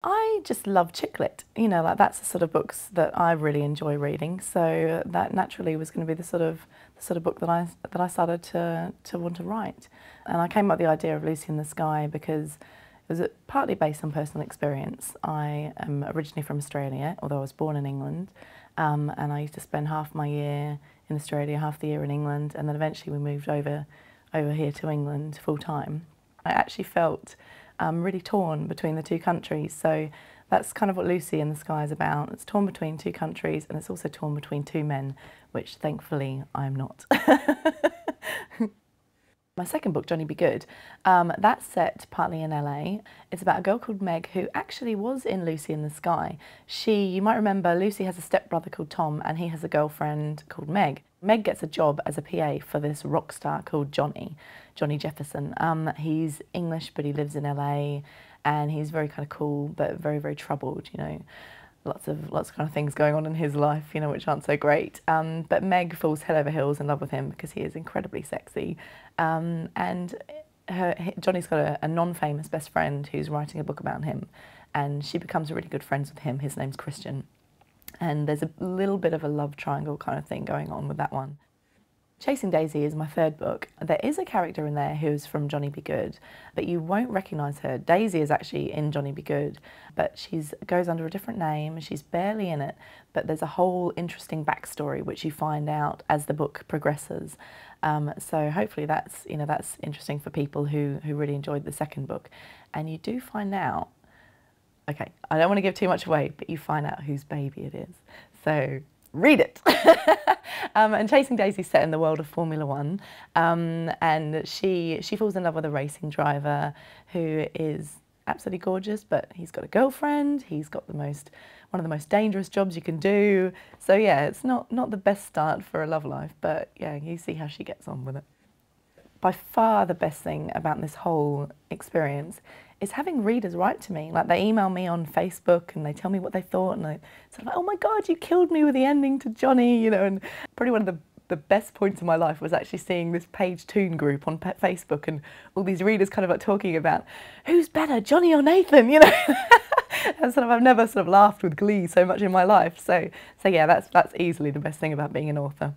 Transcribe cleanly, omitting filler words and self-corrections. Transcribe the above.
I just love chick lit, you know, like that's the sort of books that I really enjoy reading. So that naturally was going to be the sort of book that I started to want to write. And I came up with the idea of Lucy in the Sky because it was partly based on personal experience. I am originally from Australia, although I was born in England, and I used to spend half my year in Australia, half the year in England, and then eventually we moved over here to England full time. I actually felt really torn between the two countries. So that's kind of what Lucy in the Sky is about. It's torn between two countries, and it's also torn between two men, which thankfully I'm not. My second book, Johnny Be Good, that's set partly in LA. It's about a girl called Meg who actually was in Lucy in the Sky. You might remember, Lucy has a stepbrother called Tom and he has a girlfriend called Meg. Meg gets a job as a PA for this rock star called Johnny Jefferson. He's English but he lives in LA and he's very kind of cool but very, very troubled, you know. Lots of kind of things going on in his life, you know, which aren't so great. But Meg falls head over heels in love with him because he is incredibly sexy. And Johnny's got a non-famous best friend who's writing a book about him, and she becomes really good friends with him. His name's Christian. And there's a little bit of a love triangle kind of thing going on with that one. Chasing Daisy is my third book. There is a character in there who's from Johnny Be Good, but you won't recognise her. Daisy is actually in Johnny Be Good, but she goes under a different name. She's barely in it, but there's a whole interesting backstory which you find out as the book progresses. So hopefully that's interesting for people who really enjoyed the second book. And you do find out, okay, I don't want to give too much away, but you find out whose baby it is. So read it. And Chasing Daisy's set in the world of Formula One, and she falls in love with a racing driver who is absolutely gorgeous, but he's got a girlfriend. He's got one of the most dangerous jobs you can do. So yeah, it's not the best start for a love life, but yeah, you see how she gets on with it. By far the best thing about this whole experience is having readers write to me. Like, they email me on Facebook and they tell me what they thought, and I sort of like, oh my God, you killed me with the ending to Johnny, you know. And probably one of the best points of my life was actually seeing this Paige Toon group on Facebook and all these readers kind of like talking about who's better, Johnny or Nathan, you know. And I've never laughed with glee so much in my life. So yeah, that's easily the best thing about being an author.